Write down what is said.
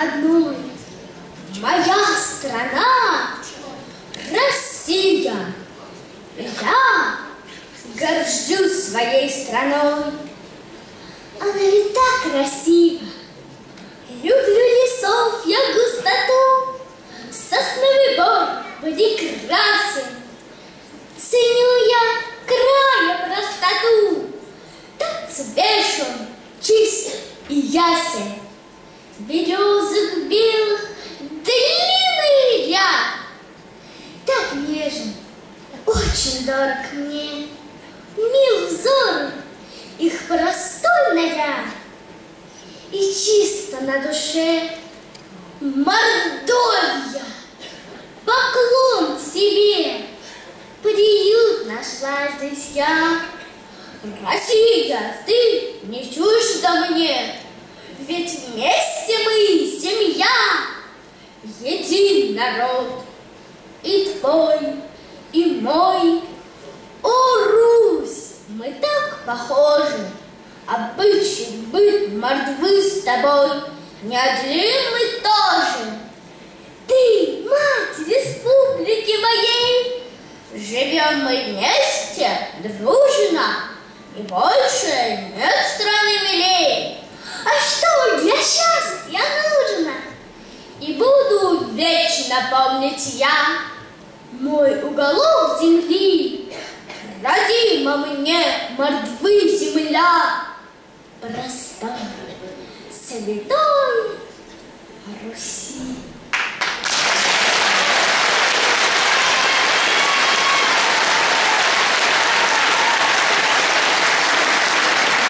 родной, моя страна, Россия. Я горжусь своей страной. Она ведь так красива. Люблю лесов я густоту, сосновый бор прекрасен. Ценю я края простоту, так свеж он, чист и ясен. Березок белых длинный ряд, так нежен, очень дорог мне. Мил взоры их простой наряд, и чисто на душе Мордовия, поклон себе, приют нашла здесь я. Россия, ты не чужда мне, ведь вместе мы семья, един народ, и твой, и мой. О, Русь, мы так похожи, обычай быт мордвы с тобой неотделим мы тоже. Ты, мать республики моей, живем мы вместе дружно, и больше нет страны милей. А что для счастья нужно? И буду вечно помнить я мой уголок земли, родима мне мордвы земля, простой, святой Руси.